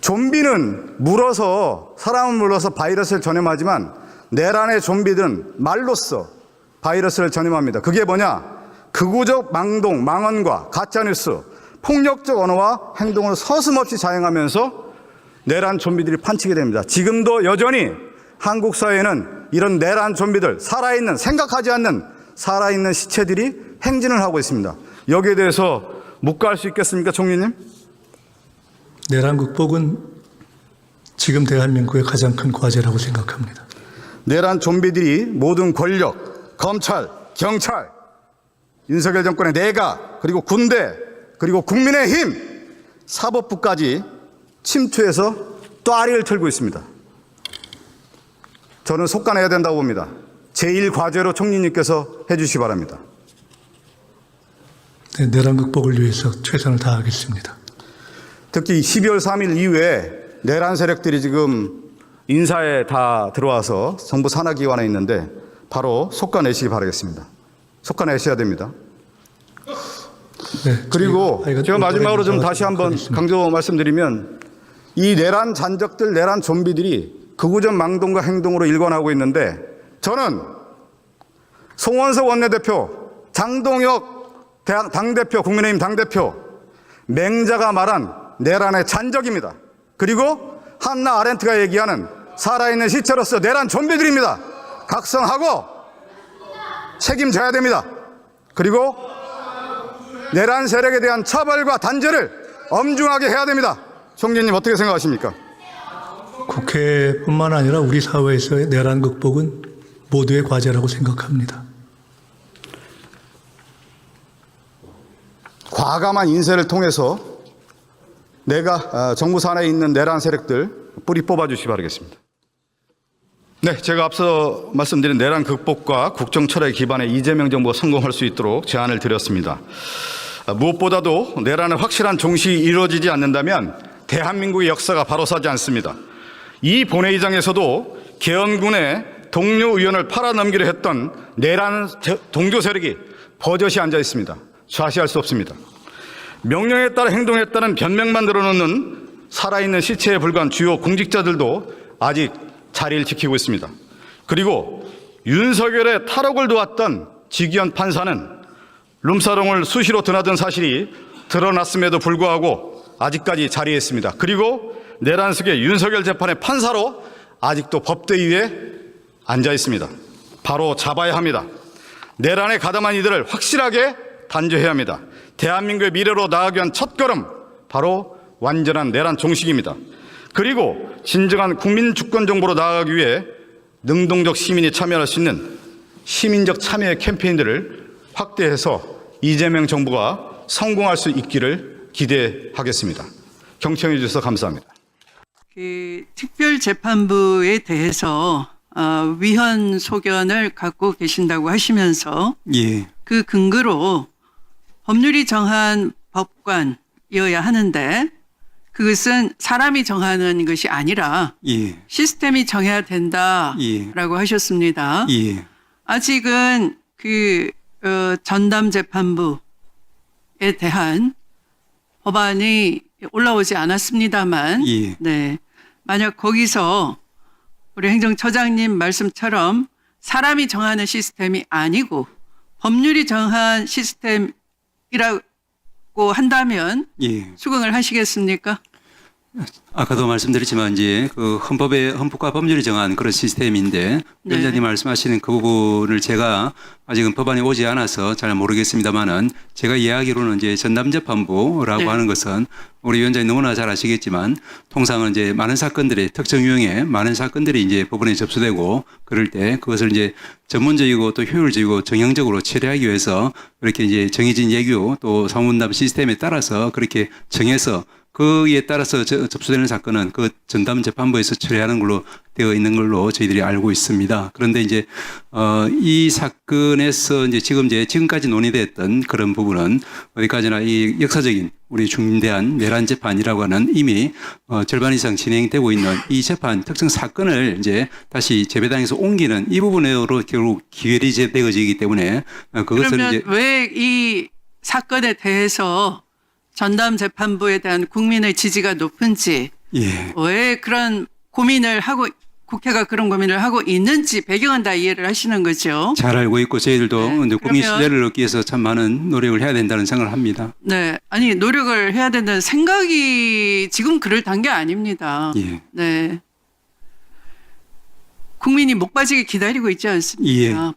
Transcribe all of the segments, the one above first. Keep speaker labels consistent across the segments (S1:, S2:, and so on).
S1: 좀비는 물어서, 사람을 물어서 바이러스를 전염하지만 내란의 좀비들은 말로써 바이러스를 전염합니다. 그게 뭐냐? 극우적 망동, 망언과 가짜뉴스, 폭력적 언어와 행동을 서슴없이 자행하면서 내란 좀비들이 판치게 됩니다. 지금도 여전히 한국 사회에는 이런 내란 좀비들, 살아있는, 생각하지 않는 살아있는 시체들이 행진을 하고 있습니다. 여기에 대해서 묵과할 수 있겠습니까, 총리님?
S2: 내란 극복은 지금 대한민국의 가장 큰 과제라고 생각합니다.
S1: 내란 좀비들이 모든 권력, 검찰, 경찰, 윤석열 정권의 내각, 그리고 군대, 그리고 국민의힘, 사법부까지 침투해서 또아리를 털고 있습니다. 저는 속간해야 된다고 봅니다. 제1과제로 총리님께서 해주시기 바랍니다.
S2: 네, 내란 극복을 위해서 최선을 다하겠습니다.
S1: 특히 12월 3일 이후에 내란 세력들이 지금 인사에 다 들어와서 정부 산하기관에 있는데 바로 속간내시기 바라겠습니다. 속간내셔야 됩니다.
S2: 네,
S1: 그리고 제가 마지막으로 좀 다시 한번
S2: 하겠습니다.
S1: 강조 말씀드리면 이 내란 잔적들, 내란 좀비들이 극우적 망동과 행동으로 일관하고 있는데 저는 송원석 원내대표, 장동혁 당대표, 국민의힘 당대표, 맹자가 말한 내란의 잔적입니다. 그리고 한나 아렌트가 얘기하는 살아있는 시체로서 내란 좀비들입니다. 각성하고 책임져야 됩니다. 그리고 내란 세력에 대한 처벌과 단죄를 엄중하게 해야 됩니다. 총리님 어떻게 생각하십니까?
S2: 국회뿐만 아니라 우리 사회에서의 내란 극복은 모두의 과제라고 생각합니다.
S1: 과감한 인쇄를 통해서 정부 산하에 있는 내란 세력들 뿌리 뽑아주시기 바라겠습니다. 네, 제가 앞서 말씀드린 내란 극복과 국정 철학 기반의 이재명 정부가 성공할 수 있도록 제안을 드렸습니다. 무엇보다도 내란의 확실한 종식이 이루어지지 않는다면 대한민국의 역사가 바로 서지 않습니다. 이 본회의장에서도 계엄군의 동료 의원을 팔아넘기려 했던 내란 동조 세력이 버젓이 앉아 있습니다. 좌시할 수 없습니다. 명령에 따라 행동했다는 변명만 늘어놓는 살아있는 시체에 불과한 주요 공직자들도 아직 자리를 지키고 있습니다. 그리고 윤석열의 탈옥을 도왔던 지기현 판사는 룸사롱을 수시로 드나든 사실이 드러났음에도 불구하고 아직까지 자리에 있습니다. 그리고 내란 속의 윤석열 재판의 판사로 아직도 법대 위에 앉아 있습니다. 바로 잡아야 합니다. 내란에 가담한 이들을 확실하게 단죄해야 합니다. 대한민국의 미래로 나아가기 위한 첫걸음, 바로 완전한 내란 종식입니다. 그리고 진정한 국민 주권 정부로 나아가기 위해 능동적 시민이 참여할 수 있는 시민적 참여의 캠페인들을 확대해서 이재명 정부가 성공할 수 있기를 기대하겠습니다. 경청해 주셔서 감사합니다.
S3: 특별재판부에 대해서 위헌 소견을 갖고 계신다고 하시면서
S4: 예.
S3: 그 근거로 법률이 정한 법관이어야 하는데 그것은 사람이 정하는 것이 아니라
S4: 예.
S3: 시스템이 정해야 된다라고
S4: 예.
S3: 하셨습니다.
S4: 예.
S3: 아직은 전담재판부에 대한 법안이 올라오지 않았습니다만,
S4: 예.
S3: 네, 만약 거기서 우리 행정처장님 말씀처럼 사람이 정하는 시스템이 아니고 법률이 정한 시스템이라고 한다면
S4: 예.
S3: 수긍을 하시겠습니까?
S4: 아까도 말씀드렸지만 이제 그 헌법과 법률이 정한 그런 시스템인데
S3: 네.
S4: 위원장님 말씀하시는 그 부분을 제가 아직은 법안이 오지 않아서 잘 모르겠습니다만은 제가 이야기로는 이제 전담재판부라고
S3: 네.
S4: 하는 것은 우리 위원장님 너무나 잘 아시겠지만 통상은 이제 많은 사건들이 특정 유형의 많은 사건들이 이제 법원에 접수되고 그럴 때 그것을 이제 전문적이고 또 효율적이고 정형적으로 처리하기 위해서 그렇게 이제 정해진 예규 또 사무분담 시스템에 따라서 그렇게 정해서 그에 따라서 접수되는 사건은 그 전담재판부에서 처리하는 걸로 되어 있는 걸로 저희들이 알고 있습니다. 그런데 이제 이 사건에서 이제 지금까지 논의됐던 그런 부분은 어디까지나 이 역사적인 우리 중대한 내란 재판이라고 하는 이미 절반 이상 진행되고 있는 이 재판 특정 사건을 이제 다시 재배당에서 옮기는 이 부분으로 결국 기회리 되어지기 때문에 그것을
S3: 그러면
S4: 이제
S3: 왜 이 사건에 대해서 전담재판부에 대한 국민의 지지가 높은지
S4: 예.
S3: 왜 그런 고민을 하고 국회가 그런 고민을 하고 있는지 배경은 다 이해를 하시는 거죠.
S4: 잘 알고 있고 저희들도
S3: 네,
S4: 이제 국민
S3: 그러면-
S4: 신뢰를 얻기 위해서 참 많은 노력을 해야 된다는 생각을 합니다.
S3: 네, 아니 노력을 해야 된다는 생각이 지금 그럴 단계 아닙니다.
S4: 예.
S3: 네. 국민이 목 빠지게 기다리고 있지 않습니까?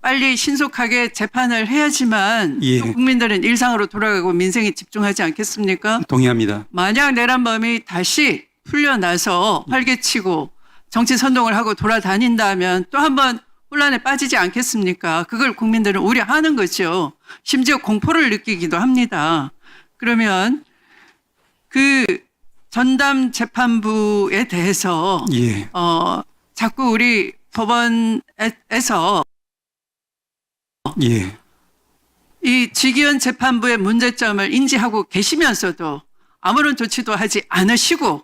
S3: 빨리 신속하게 재판을 해야지만
S4: 예.
S3: 또 국민들은 일상으로 돌아가고 민생에 집중하지 않겠습니까?
S4: 동의합니다.
S3: 만약 내란범이 다시 풀려나서 활개치고 정치 선동을 하고 돌아다닌다면 또 한 번 혼란에 빠지지 않겠습니까? 그걸 국민들은 우려하는 거죠. 심지어 공포를 느끼기도 합니다. 그러면 그 전담 재판부에 대해서
S4: 예.
S3: 자꾸 우리 법원에서
S4: 예.
S3: 이 지기현 재판부의 문제점을 인지하고 계시면서도 아무런 조치도 하지 않으시고,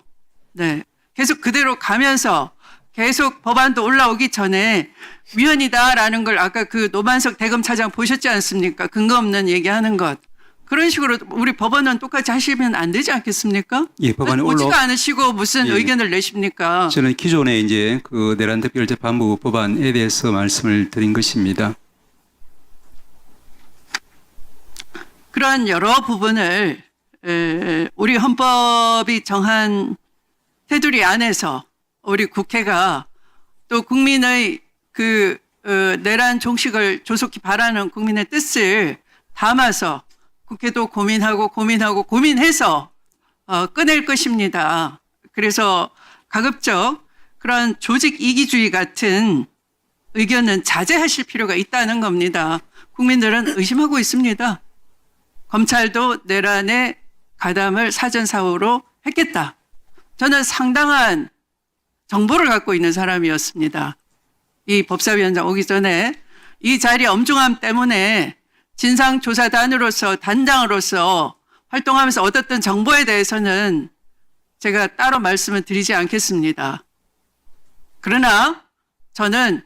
S3: 네, 계속 그대로 가면서 계속 법안도 올라오기 전에 위헌이다라는 걸 아까 그 노만석 대검차장 보셨지 않습니까? 근거 없는 얘기하는 것. 그런 식으로 우리 법원은 똑같이 하시면 안 되지 않겠습니까?
S4: 예, 법안에
S3: 보지가 않으시고 무슨
S4: 예.
S3: 의견을 내십니까?
S4: 저는 기존에 이제 그 내란 특별재판부 법안에 대해서 말씀을 드린 것입니다.
S3: 그런 여러 부분을 우리 헌법이 정한 테두리 안에서 우리 국회가 또 국민의 그 내란 종식을 조속히 바라는 국민의 뜻을 담아서 국회도 고민해서 꺼낼 것입니다. 그래서 가급적 그런 조직 이기주의 같은 의견은 자제하실 필요가 있다는 겁니다. 국민들은 의심하고 있습니다. 검찰도 내란의 가담을 사전사후로 했겠다. 저는 상당한 정보를 갖고 있는 사람이었습니다. 이 법사위원장 오기 전에 이 자리의 엄중함 때문에 진상조사단으로서 단장으로서 활동하면서 얻었던 정보에 대해서는 제가 따로 말씀을 드리지 않겠습니다. 그러나 저는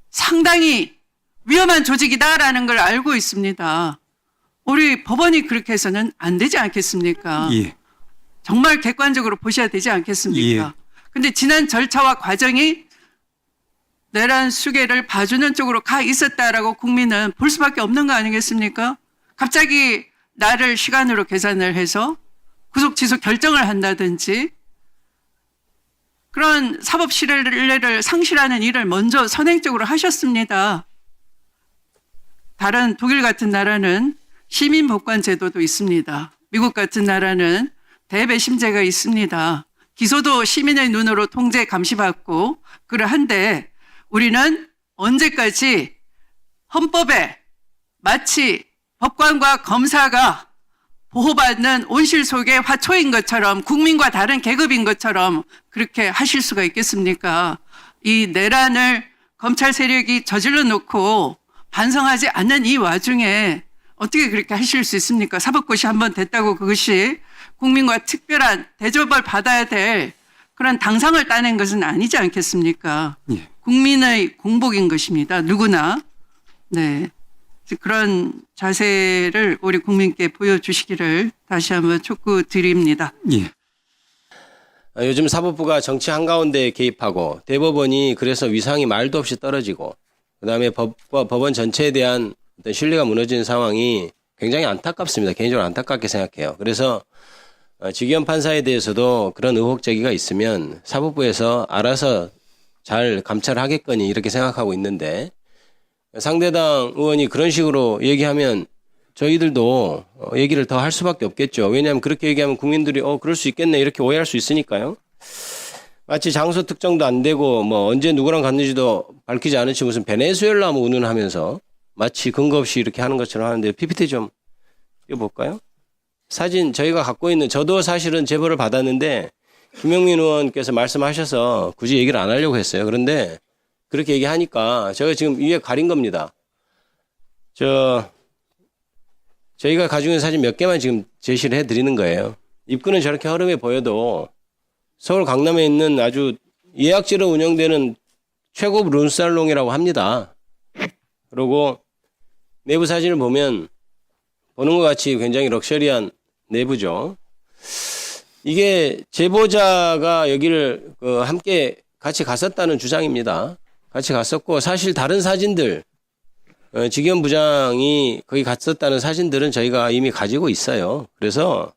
S3: 상당히 위험한 조직이다라는 걸 알고 있습니다. 우리 법원이 그렇게 해서는 안 되지 않겠습니까?
S4: 예.
S3: 정말 객관적으로 보셔야 되지 않겠습니까? 근데 지난 절차와 과정이 내란 수계를 봐주는 쪽으로 가 있었다라고 국민은 볼 수밖에 없는 거 아니겠습니까? 갑자기 나를 시간으로 계산을 해서 구속 취소 결정을 한다든지 그런 사법 신뢰를 상실하는 일을 먼저 선행적으로 하셨습니다. 다른 독일 같은 나라는 시민 복관 제도도 있습니다. 미국 같은 나라는 대배심제가 있습니다. 기소도 시민의 눈으로 통제 감시받고 그러한데 우리는 언제까지 헌법에 마치 법관과 검사가 보호받는 온실 속의 화초인 것처럼 국민과 다른 계급인 것처럼 그렇게 하실 수가 있겠습니까? 이 내란을 검찰 세력이 저질러 놓고 반성하지 않는 이 와중에 어떻게 그렇게 하실 수 있습니까? 사법고시 한번 됐다고 그것이 국민과 특별한 대접을 받아야 될 그런 당상을 따낸 것은 아니지 않겠습니까?
S4: 예.
S3: 국민의 공복인 것입니다. 누구나. 네. 그런 자세를 우리 국민께 보여주시기를 다시 한번 촉구드립니다.
S4: 예.
S5: 요즘 사법부가 정치 한가운데에 개입하고 대법원이 그래서 위상이 말도 없이 떨어지고 그다음에 법과 법원 전체에 대한 어떤 신뢰가 무너지는 상황이 굉장히 안타깝습니다. 개인적으로 안타깝게 생각해요. 그래서 지기현 판사에 대해서도 그런 의혹 제기가 있으면 사법부에서 알아서 잘 감찰하겠거니 이렇게 생각하고 있는데 상대당 의원이 그런 식으로 얘기하면 저희들도 얘기를 더 할 수밖에 없겠죠. 왜냐하면 그렇게 얘기하면 국민들이 그럴 수 있겠네 이렇게 오해할 수 있으니까요. 마치 장소 특정도 안 되고 뭐 언제 누구랑 갔는지도 밝히지 않은 채 무슨 베네수엘라 운운하면서 마치 근거 없이 이렇게 하는 것처럼 하는데 PPT 좀 띄워볼까요? 사진 저희가 갖고 있는 저도 사실은 제보를 받았는데 김영민 의원께서 말씀하셔서 굳이 얘기를 안 하려고 했어요. 그런데 그렇게 얘기하니까 제가 지금 위에 가린 겁니다. 저희가 가지고 있는 사진 몇 개만 지금 제시를 해드리는 거예요. 입구는 저렇게 허름해 보여도 서울 강남에 있는 아주 예약제로 운영되는 최고 룸살롱이라고 합니다. 그리고 내부 사진을 보면 보는 것 같이 굉장히 럭셔리한 내부죠. 이게 제보자가 여기를 함께 같이 갔었다는 주장입니다. 같이 갔었고 사실 다른 사진들 지기현 부장이 거기 갔었다는 사진들은 저희가 이미 가지고 있어요. 그래서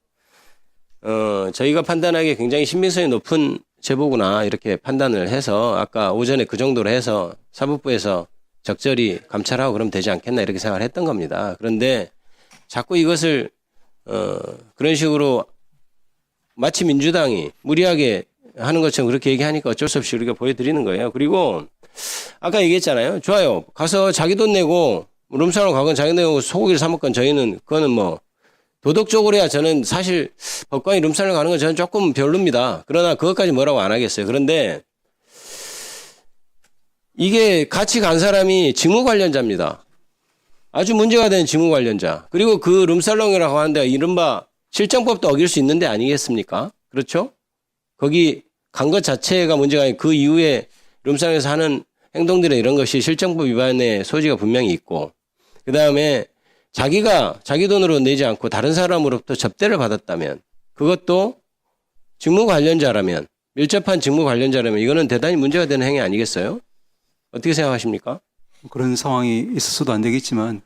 S5: 저희가 판단하기에 굉장히 신빙성이 높은 제보구나 이렇게 판단을 해서 아까 오전에 그 정도로 해서 사법부에서 적절히 감찰하고 그러면 되지 않겠나 이렇게 생각을 했던 겁니다. 그런데 자꾸 이것을 그런 식으로 마치 민주당이 무리하게 하는 것처럼 그렇게 얘기하니까 어쩔 수 없이 우리가 보여드리는 거예요. 그리고 아까 얘기했잖아요. 좋아요. 가서 자기 돈 내고 룸사롱 가건 자기 돈 내고 소고기를 사 먹건 저희는 그거는 뭐 도덕적으로야 저는 사실 법관이 룸사롱 가는 건 저는 조금 별로입니다. 그러나 그것까지 뭐라고 안 하겠어요. 그런데 이게 같이 간 사람이 직무 관련자입니다. 아주 문제가 되는 직무 관련자. 그리고 그 룸살롱이라고 하는데 이른바 실정법도 어길 수 있는 데 아니겠습니까? 그렇죠? 거기 간 것 자체가 문제가 아니고 그 이후에 룸살롱에서 하는 행동들의 이런 것이 실정법 위반의 소지가 분명히 있고 그다음에 자기가 자기 돈으로 내지 않고 다른 사람으로부터 접대를 받았다면 그것도 직무 관련자라면 밀접한 직무 관련자라면 이거는 대단히 문제가 되는 행위 아니겠어요? 어떻게 생각하십니까?
S4: 그런 상황이 있어서도 안 되겠지만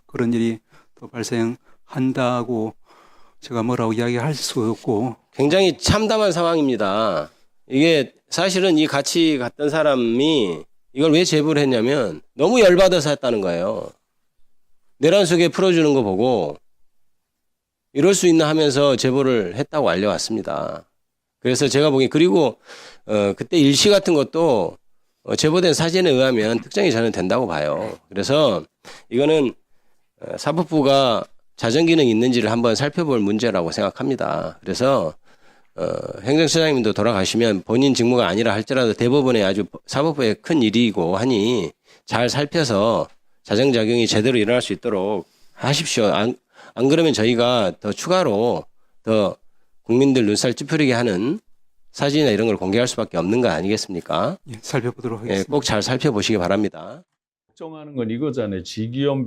S4: 그런 일이 또 발생한다고 제가 뭐라고 이야기할 수 없고
S5: 굉장히 참담한 상황입니다. 이게 사실은 이 같이 갔던 사람이 이걸 왜 제보를 했냐면 너무 열받아서 했다는 거예요. 내란 속에 풀어주는 거 보고 이럴 수 있나 하면서 제보를 했다고 알려왔습니다. 그래서 제가 보기엔 그리고 그때 일시 같은 것도 제보된 사진에 의하면 특정이 저는 된다고 봐요. 그래서 이거는 사법부가 자정기능이 있는지를 한번 살펴볼 문제라고 생각합니다. 그래서 행정처장님도 돌아가시면 본인 직무가 아니라 할지라도 대법원에 아주 사법부의 큰 일이고 하니 잘 살펴서 자정작용이 제대로 일어날 수 있도록 하십시오. 안 그러면 저희가 더 추가로 더 국민들 눈살 찌푸리게 하는 사진이나 이런 걸 공개할 수밖에 없는 거 아니겠습니까?
S4: 예, 살펴보도록
S5: 예,
S4: 하겠습니다.
S5: 꼭 잘 살펴보시기 바랍니다.
S6: 걱정하는 건 이거잖아요. 지기현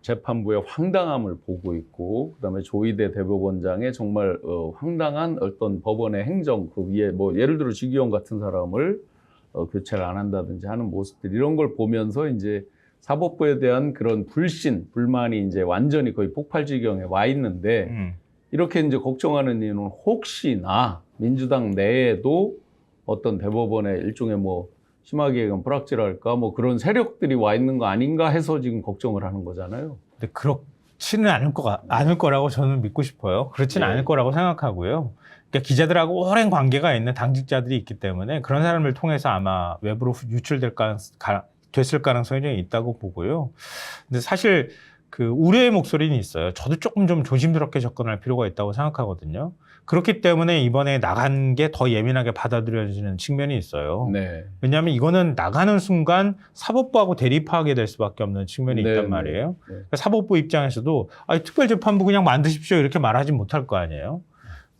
S6: 재판부의 황당함을 보고 있고, 그다음에 조희대 대법원장의 정말 황당한 어떤 법원의 행정 그 위에 뭐 예를 들어 지기현 같은 사람을 교체를 안 한다든지 하는 모습들 이런 걸 보면서 이제 사법부에 대한 그런 불신, 불만이 이제 완전히 거의 폭발 지경에 와 있는데 이렇게 이제 걱정하는 이유는 혹시나 민주당 내에도 어떤 대법원의 일종의 뭐 심하게 얘기하면 불악질할까 뭐 그런 세력들이 와 있는 거 아닌가 해서 지금 걱정을 하는 거잖아요.
S7: 근데 그렇지는 않을 거라고 저는 믿고 싶어요. 그렇지는 않을 거라고 생각하고요. 그러니까 기자들하고 오랜 관계가 있는 당직자들이 있기 때문에 그런 사람을 통해서 아마 외부로 됐을 가능성이 좀 있다고 보고요. 근데 사실 그 우려의 목소리는 있어요. 저도 조금 좀 조심스럽게 접근할 필요가 있다고 생각하거든요. 그렇기 때문에 이번에 나간 게 더 예민하게 받아들여지는 측면이 있어요.
S6: 네.
S7: 왜냐하면 이거는 나가는 순간 사법부하고 대립하게 될 수밖에 없는 측면이
S6: 네,
S7: 있단 말이에요.
S6: 네.
S7: 그러니까 사법부 입장에서도 특별재판부 그냥 만드십시오 이렇게 말하지 못할 거 아니에요.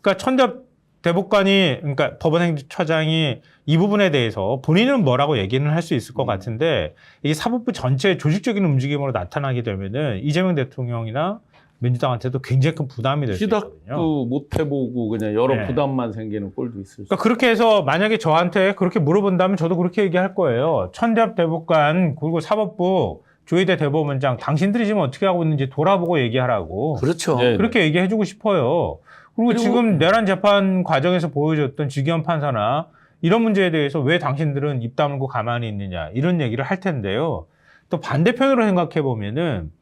S7: 그러니까 천잡 대법관이 그러니까 법원행정처장이 이 부분에 대해서 본인은 뭐라고 얘기는 할 수 있을 것 같은데 이게 사법부 전체의 조직적인 움직임으로 나타나게 되면은 이재명 대통령이나 민주당한테도 굉장히 큰 부담이 될 수 있거든요.
S6: 시닥도 못 해보고 그냥 여러
S7: 네.
S6: 부담만 생기는 꼴도 있을 수
S7: 그러니까 그렇게 해서 만약에 저한테 그렇게 물어본다면 저도 그렇게 얘기할 거예요. 천잡 대법관 그리고 사법부 조희대 대법원장 당신들이 지금 어떻게 하고 있는지 돌아보고 얘기하라고.
S8: 그렇죠.
S6: 네.
S7: 그렇게 얘기해주고 싶어요. 그리고 지금 내란 재판 과정에서 보여줬던 지기현 판사나 이런 문제에 대해서 왜 당신들은 입 다물고 가만히 있느냐 이런 얘기를 할 텐데요. 또 반대편으로 생각해 보면은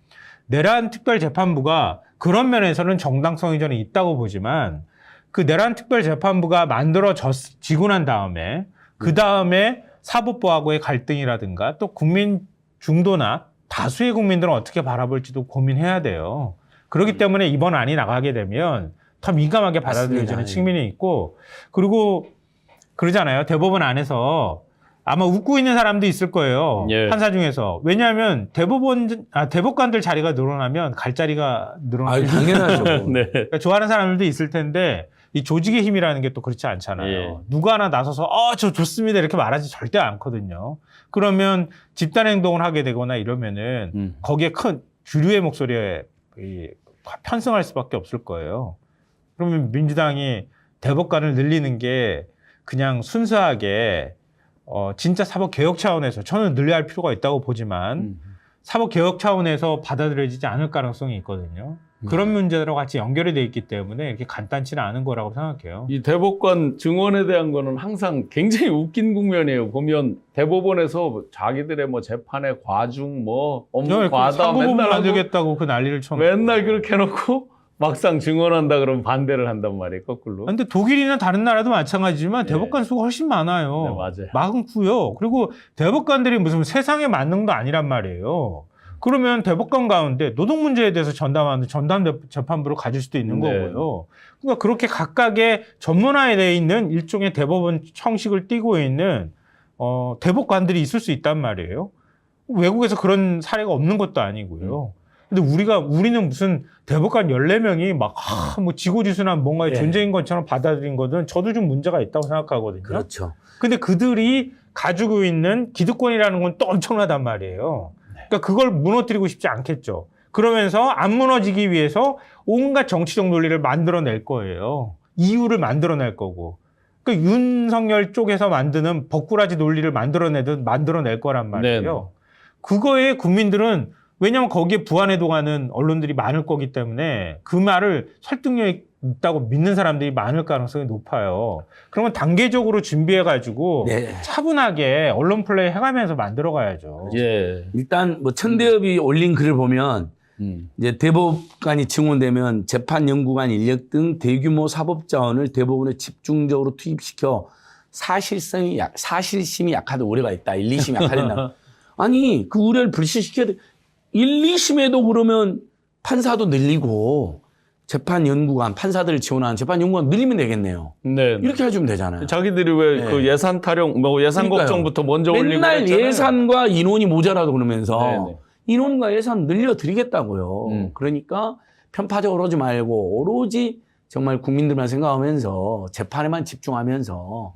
S7: 내란 특별재판부가 그런 면에서는 정당성이 저는 있다고 보지만 그 내란 특별재판부가 만들어지고 난 다음에 그 다음에 사법부하고의 갈등이라든가 또 국민 중도나 다수의 국민들은 어떻게 바라볼지도 고민해야 돼요. 그렇기 때문에 이번 안이 나가게 되면 더 민감하게 받아들여지는
S8: 맞습니다.
S7: 측면이 있고 그리고 그러잖아요. 대법원 안에서 아마 웃고 있는 사람도 있을 거예요.
S6: 예.
S7: 판사 중에서. 왜냐하면 대법관들 자리가 늘어나면 갈 자리가 늘어나요.
S8: 당연하죠.
S6: 네.
S7: 그러니까 좋아하는 사람들도 있을 텐데 이 조직의 힘이라는 게 또 그렇지 않잖아요.
S6: 예.
S7: 누가 하나 나서서 저 좋습니다 이렇게 말하지 절대 않거든요. 그러면 집단 행동을 하게 되거나 이러면은 거기에 큰 주류의 목소리에 편승할 수밖에 없을 거예요. 그러면 민주당이 대법관을 늘리는 게 그냥 순수하게 진짜 사법 개혁 차원에서 저는 늘려야 할 필요가 있다고 보지만 사법 개혁 차원에서 받아들여지지 않을 가능성이 있거든요. 그런 문제들하고 같이 연결이 돼 있기 때문에 이렇게 간단치는 않은 거라고 생각해요.
S6: 이 대법관 증언에 대한 거는 항상 굉장히 웃긴 국면이에요. 보면 대법원에서 자기들의 뭐 재판의 과중, 뭐 업무 과다
S7: 사고법을
S6: 맨날 하고
S7: 만들겠다고 그 난리를 쳐놓고
S6: 맨날 그렇게 해놓고 막상 증언한다 그러면 반대를 한단 말이에요. 거꾸로.
S7: 근데 독일이나 다른 나라도 마찬가지지만
S6: 네.
S7: 대법관 수가 훨씬 많아요.
S6: 네, 맞아요.
S7: 많고요. 그리고 대법관들이 무슨 세상의 만능도 아니란 말이에요. 그러면 대법관 가운데 노동 문제에 대해서 전담하는 전담 재판부를 가질 수도 있는
S6: 네.
S7: 거고요. 그러니까 그렇게 각각의 전문화에 돼 있는 일종의 대법원 형식을 띠고 있는 대법관들이 있을 수 있단 말이에요. 외국에서 그런 사례가 없는 것도 아니고요. 근데 우리는 무슨 대법관 14명이 막, 뭐 지고지순한 뭔가의
S8: 네.
S7: 존재인 것처럼 받아들인 거는 저도 좀 문제가 있다고 생각하거든요.
S8: 그렇죠.
S7: 근데 그들이 가지고 있는 기득권이라는 건 또 엄청나단 말이에요. 그러니까 그걸 무너뜨리고 싶지 않겠죠. 그러면서 안 무너지기 위해서 온갖 정치적 논리를 만들어낼 거예요. 이유를 만들어낼 거고. 그 윤석열 쪽에서 만드는 벅구라지 논리를 만들어낼 거란 말이에요.
S6: 네네.
S7: 그거에 국민들은 왜냐하면 거기에 부안해동하는 언론들이 많을 거기 때문에 그 말을 설득력이 있다고 믿는 사람들이 많을 가능성이 높아요. 그러면 단계적으로 준비해가지고
S8: 네.
S7: 차분하게 언론 플레이 해가면서 만들어가야죠.
S6: 예.
S8: 일단 뭐 천대엽이 올린 글을 보면 이제 대법관이 증원되면 재판연구관 인력 등 대규모 사법자원을 대법원에 집중적으로 투입시켜 사실심이 약하다 우려가 있다. 1, 2심이 약하다. 아니 그 우려를 불식시켜야 돼. 1, 2심에도 그러면 판사도 늘리고 재판연구관, 판사들을 지원하는 재판연구관 늘리면 되겠네요.
S6: 네.
S8: 이렇게 해주면 되잖아요.
S6: 자기들이 왜 그
S8: 네.
S6: 예산 타령, 뭐 예산
S8: 그러니까요.
S6: 걱정부터 먼저 올리고
S8: 맨날
S6: 그랬잖아요.
S8: 예산과 인원이 모자라도 그러면서
S6: 네네.
S8: 인원과 예산 늘려드리겠다고요. 그러니까 편파적으로 하지 말고 오로지 정말 국민들만 생각하면서 재판에만 집중하면서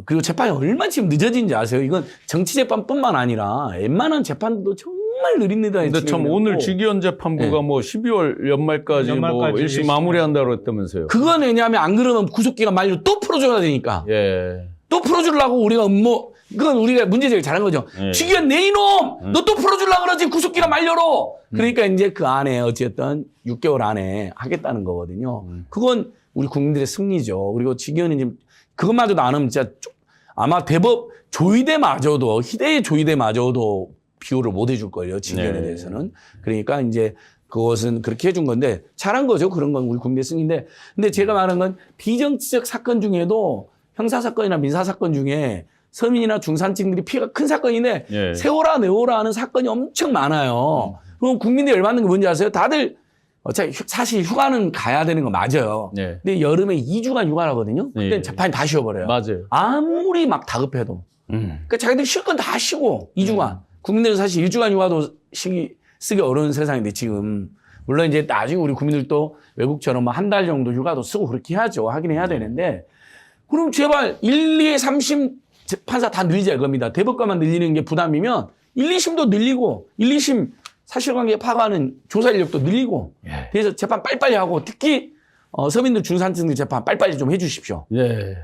S8: 그리고 재판이 얼마나 지금 늦어진지 아세요? 이건 정치 재판뿐만 아니라 웬만한 재판도 정말 느립니다.
S6: 근데 참 오늘 직위원 재판부가
S8: 네.
S6: 뭐 12월 연말까지 뭐
S7: 연말까지
S6: 일시 마무리한다고 했다면서요.
S8: 그건 왜냐하면 안 그러면 구속기가 만료 또 풀어줘야 되니까.
S6: 예.
S8: 또 풀어주려고 우리가 그건 우리가 문제제기 잘한 거죠.
S6: 네.
S8: 직위원 내 이놈! 너 또 풀어주려고 그러지 구속기가 만료로! 그러니까 이제 그 안에 어쨌든 6개월 안에 하겠다는 거거든요. 그건 우리 국민들의 승리죠. 그리고 직위원이 지금 그것마저도 안 하면 진짜 아마 조이대마저도 희대의 조이대마저도 비호를 못 해줄 거예요. 직위원에
S6: 네.
S8: 대해서는. 그러니까 이제 그것은 그렇게 해준 건데 잘한 거죠. 그런 건 우리 국민의 승리인데. 근데 제가 말한 건 비정치적 사건 중에도 형사사건이나 민사사건 중에 서민이나 중산층들이 피해가 큰 사건인데
S6: 예.
S8: 세워라 내워라 하는 사건이 엄청 많아요. 그럼 국민들이 열받는 게 뭔지 아세요? 다들 어차피 사실 휴가는 가야 되는 거 맞아요.
S6: 네.
S8: 근데 여름에 2주간 휴가를 하거든요. 그때
S6: 예.
S8: 재판이 다 쉬어버려요.
S6: 맞아요.
S8: 아무리 막 다급해도. 그러니까 자기들 쉴 건 다 쉬고 2주간. 국민들은 사실 1주간 휴가도 쓰기 어려운 세상인데 지금. 물론 이제 나중에 우리 국민들도 외국처럼 한 달 정도 휴가도 쓰고 그렇게 해야죠. 하긴 해야 되는데. 그럼 제발 1, 2에 3심 판사 다 늘리자 이겁니다. 대법관만 늘리는 게 부담이면 1, 2심도 늘리고 1, 2심 사실관계 파악하는 조사 인력도 늘리고 그래서 재판 빨리빨리 하고 특히 서민들 중산층들 재판 빨리빨리 좀 해주십시오.
S6: 예.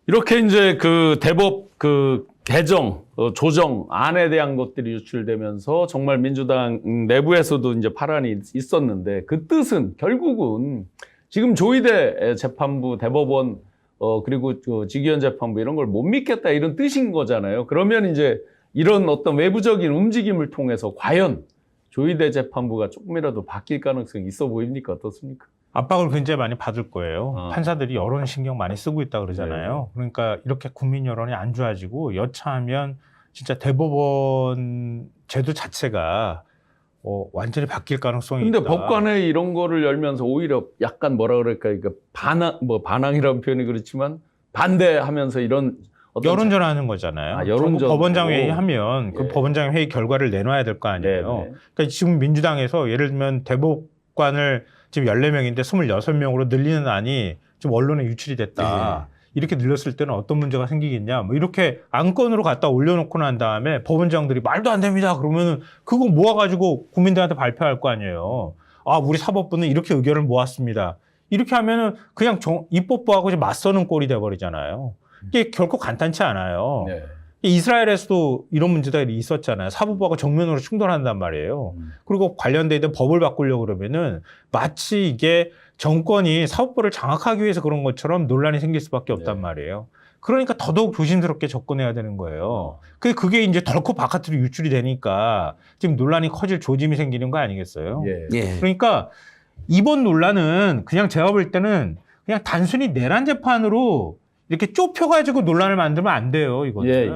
S6: 이렇게 이제 그 대법 그 개정, 조정 안에 대한 것들이 유출되면서 정말 민주당 내부에서도 이제 파란이 있었는데 그 뜻은 결국은 지금 조희대 재판부 대법원 그리고 그 직위원 재판부 이런 걸 못 믿겠다 이런 뜻인 거잖아요. 그러면 이제 이런 어떤 외부적인 움직임을 통해서 과연 조희대 재판부가 조금이라도 바뀔 가능성이 있어 보입니까? 어떻습니까?
S7: 압박을 굉장히 많이 받을 거예요.
S6: 어.
S7: 판사들이 여론 신경 많이 쓰고 있다 그러잖아요. 그러니까 이렇게 국민 여론이 안 좋아지고 여차하면 진짜 대법원 제도 자체가 완전히 바뀔 가능성이
S6: 근데
S7: 있다.
S6: 법관회 이런 거를 열면서 오히려 약간 뭐라 그럴까, 그러니까 반항이라는 표현이 그렇지만 반대하면서 이런 어떤
S7: 여론전하는 거잖아요.
S6: 아, 여론전.
S7: 법원장 회의하면 그
S6: 예.
S7: 법원장 회의 결과를 내놔야 될 거 아니에요.
S6: 네네.
S7: 그러니까 지금 민주당에서 예를 들면 대법관을 지금 14명인데 26명으로 늘리는 안이 좀 언론에 유출이 됐다. 이렇게 늘렸을 때는 어떤 문제가 생기겠냐. 뭐 이렇게 안건으로 갖다 올려놓고 난 다음에 법원장들이 말도 안 됩니다. 그러면은 그거 모아가지고 국민들한테 발표할 거 아니에요. 아, 우리 사법부는 이렇게 의견을 모았습니다. 이렇게 하면은 그냥 입법부하고 이제 맞서는 꼴이 돼버리잖아요. 이게 결코 간단치 않아요.
S6: 네.
S7: 이스라엘에서도 이런 문제들이 있었잖아요. 사법부하고 정면으로 충돌한단 말이에요. 그리고 관련돼 있는 법을 바꾸려고 그러면은 마치 이게 정권이 사법부를 장악하기 위해서 그런 것처럼 논란이 생길 수밖에 없단 말이에요. 그러니까 더더욱 조심스럽게 접근해야 되는 거예요. 그게 이제 덜컥 바깥으로 유출이 되니까 지금 논란이 커질 조짐이 생기는 거 아니겠어요?
S6: 예.
S8: 예.
S7: 그러니까 이번 논란은 그냥 제가 볼 때는 그냥 단순히 내란 재판으로 이렇게 좁혀가지고 논란을 만들면 안 돼요. 이거는.
S6: 예.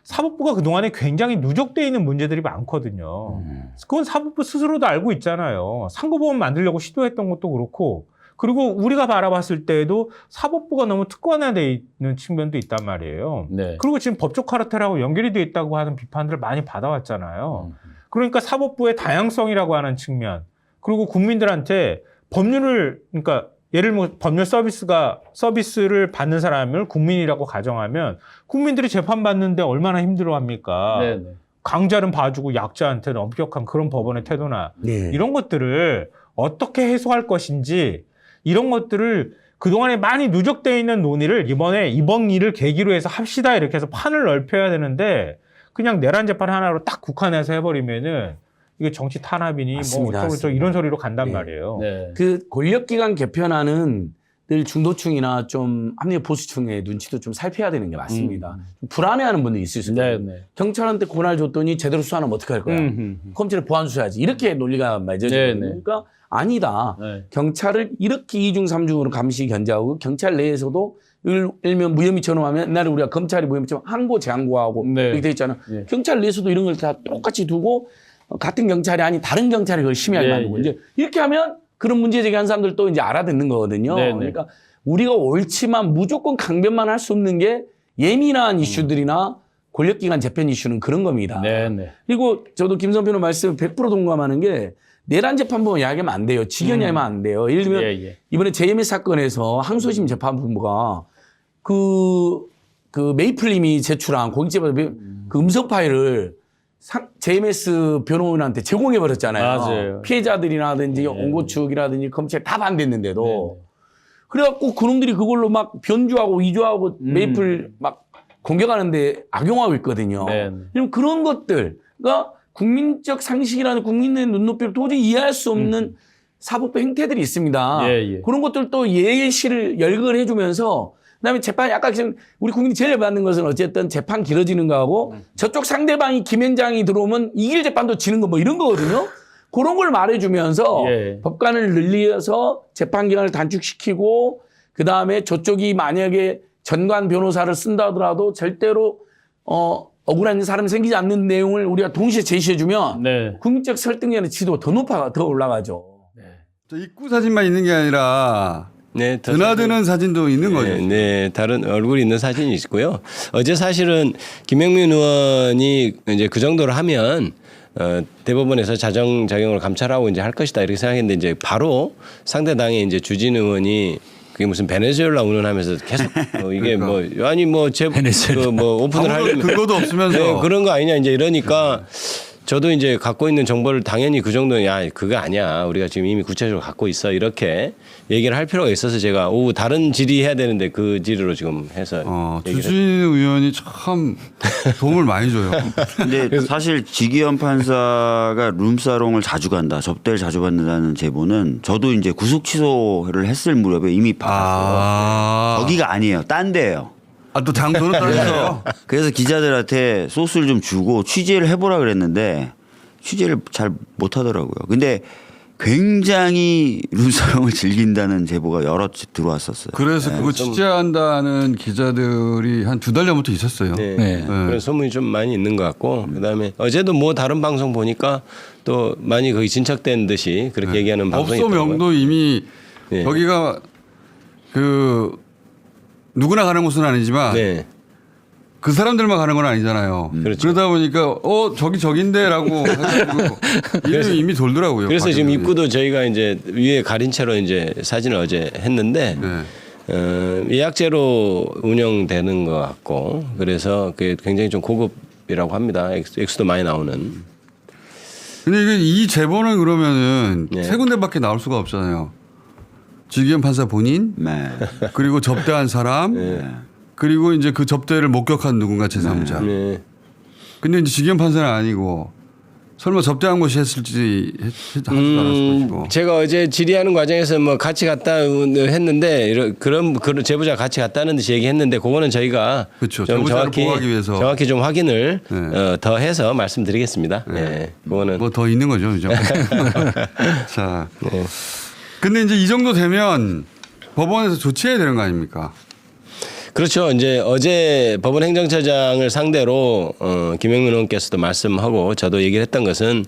S7: 사법부가 그동안에 굉장히 누적되어 있는 문제들이 많거든요. 그건 사법부 스스로도 알고 있잖아요. 상고법원 만들려고 시도했던 것도 그렇고, 그리고 우리가 바라봤을 때에도 사법부가 너무 특권화되어 있는 측면도 있단 말이에요.
S6: 네.
S7: 그리고 지금 법적 카르텔하고 연결이 되어 있다고 하는 비판들을 많이 받아왔잖아요. 그러니까 사법부의 다양성이라고 하는 측면, 그리고 국민들한테 법률을, 그러니까 예를 들면 법률 서비스를 받는 사람을 국민이라고 가정하면 국민들이 재판받는데 얼마나 힘들어합니까?
S6: 네.
S7: 강자는 봐주고 약자한테는 엄격한 그런 법원의 태도나
S8: 네.
S7: 이런 것들을 어떻게 해소할 것인지 이런 것들을 그동안에 많이 누적되어 있는 논의를 이번 일을 계기로 해서 합시다 이렇게 해서 판을 넓혀야 되는데 그냥 내란 재판 하나로 딱 국한해서 해버리면은 이게 정치 탄압이니
S8: 맞습니다,
S7: 뭐 어쩌고 저쩌고 이런 소리로 간단
S8: 네.
S7: 말이에요.
S6: 네.
S8: 그 권력기관 개편안은 늘 중도층이나 좀 합리적 보수층의 눈치도 좀 살펴야 되는 게 맞습니다. 좀 불안해하는 분들이 있을 수 있어요.
S6: 네.
S8: 경찰한테 권한을 줬더니 제대로 수사하면 어떻게 할 거야? 검찰에 보안 수사하지. 이렇게 논리가 맺어지거든요.
S6: 네.
S8: 그러니까 아니다.
S6: 네.
S8: 경찰을 이렇게 2중 3중으로 감시 견제하고 경찰 내에서도 일면 무혐의처럼 하면 옛날에 우리가 검찰이 무혐의처럼 항고 재항고하고
S6: 네.
S8: 이렇게 돼 있잖아요.
S6: 예.
S8: 경찰 내에서도 이런 걸 다 똑같이 두고 같은 경찰이 아닌 다른 경찰이 그걸 심의하게
S6: 예,
S8: 만들고
S6: 예.
S8: 이제 이렇게 하면 그런 문제 제기한 사람들도 이제 알아듣는 거거든요.
S6: 네.
S8: 그러니까 우리가 옳지만 무조건 강변만 할 수 없는 게 예민한 이슈들이나 권력기관 재편 이슈는 그런 겁니다.
S6: 네.
S8: 그리고 저도 김성표는 말씀 100% 동감하는 게 내란 재판부 이야기하면 안 돼요. 직연 이야기하면 안 돼요. 예를 들면
S6: 예.
S8: 이번에 JMS 사건에서 항소심 재판부가 그 메이플님이 제출한 고깃집에서 그 음성 파일을 JMS 변호인한테 제공해 버렸잖아요.
S6: 맞아요.
S8: 피해자들이라든지 원고 측이라든지 검찰 다 반대했는데도 그래갖고 그놈들이 그걸로 막 변주하고 위조하고 메이플 막 공격하는데 악용하고 있거든요. 그럼 그런 것들과 국민적 상식이라는 국민의 눈높이를 도저히 이해할 수 없는 사법부 행태들이 있습니다.
S6: 예.
S8: 그런 것들도 예시를 열거를 해주면서 그다음에 재판 약간 지금 우리 국민이 제일 받는 것은 어쨌든 재판 길어지는 거하고 저쪽 상대방이 김현장이 들어오면 이길 재판도 지는 거 뭐 이런 거거든요. 그런 걸 말해주면서
S6: 예.
S8: 법관을 늘려서 재판 기간을 단축시키고 그다음에 저쪽이 만약에 전관 변호사를 쓴다 하더라도 절대로 억울한 사람이 생기지 않는 내용을 우리가 동시에 제시해주면
S6: 네.
S8: 국민적 설득력의 지도가 더 올라가죠.
S9: 저 입구 사진만 있는 게 아니라
S5: 네, 더
S9: 드나드는 사진도 있는 거죠.
S5: 네, 다른 얼굴이 있는 사진이 있고요. 어제 사실은 김영민 의원이 이제 그 정도로 하면 대법원에서 자정작용을 감찰하고 이제 할 것이다 이렇게 생각했는데 이제 바로 상대당의 이제 주진 의원이 그게 무슨 베네수엘라 운운하면서 계속 이게 뭐 아니 뭐 오픈을 하려면
S9: 근거도 없으면서
S5: 네, 그런 거 아니냐 이제 이러니까 저도 이제 갖고 있는 정보를 당연히 그 정도는 야 그거 아니야 우리가 지금 이미 구체적으로 갖고 있어 이렇게 얘기를 할 필요가 있어서 제가 다른 질의해야 되는데 그 질의로 지금 해서
S9: 주진 의원이 참 도움을 많이 줘요.
S10: 근데 사실 지기현 판사가 룸사롱을 자주 간다, 접대를 자주 받는다는 제보는 저도 이제 구속 취소를 했을 무렵에 이미 받았어요. 거기가 아니에요, 딴 데예요.
S9: 또 장소는 떨어져요.
S10: 그래서 기자들한테 소스를 좀 주고 취재를 해보라 그랬는데 취재를 잘 못하더라고요. 근데 굉장히 룸사롱을 즐긴다는 제보가 여러 들어왔었어요.
S9: 그래서 그거 취재한다는 기자들이 한 2달 전부터 있었어요.
S5: 네. 그런 소문이 좀 많이 있는 것 같고 그다음에 어제도 뭐 다른 방송 보니까 또 많이 거의 진척된 듯이 그렇게 얘기하는 방송이
S9: 법소
S5: 있더라고요.
S9: 명도 이미
S5: 네.
S9: 거기가 누구나 가는 곳은 아니지만
S5: 네.
S9: 그 사람들만 가는 건 아니잖아요.
S5: 그렇죠.
S9: 그러다 보니까 저긴데라고 해가지고 이름이 이미 돌더라고요.
S5: 그래서 지금
S9: 과정이.
S5: 입구도 저희가 이제 위에 가린 채로 이제 사진을 어제 했는데 예약제로 운영되는 것 같고 그래서 그게 굉장히 좀 고급이라고 합니다. 액수도 많이 나오는.
S9: 근데 이 제보는 그러면은
S5: 네.
S9: 3군데밖에 나올 수가 없잖아요. 지기현 판사 본인,
S10: 네.
S9: 그리고 접대한 사람, 그리고 이제 그 접대를 목격한 누군가 제3자.
S5: 네.
S9: 근데 이제 지기현 판사는 아니고 설마 접대한 것이 했을지 하지도 않았을 것이고.
S5: 제가 어제 질의하는 과정에서 뭐 같이 갔다 했는데 그런 제보자 같이 갔다는 듯이 얘기했는데 그거는 저희가
S9: 그렇죠.
S5: 좀
S9: 제보자를 보호하기 위해서.
S5: 정확히 좀 확인을
S9: 네.
S5: 더 해서 말씀드리겠습니다. 네. 그거는
S9: 뭐 더 있는 거죠, 그죠? 자,
S5: 네.
S9: 근데 이제 이 정도 되면 법원에서 조치해야 되는 거 아닙니까?
S5: 그렇죠. 이제 어제 법원 행정처장을 상대로 김영민 의원께서도 말씀하고 저도 얘기를 했던 것은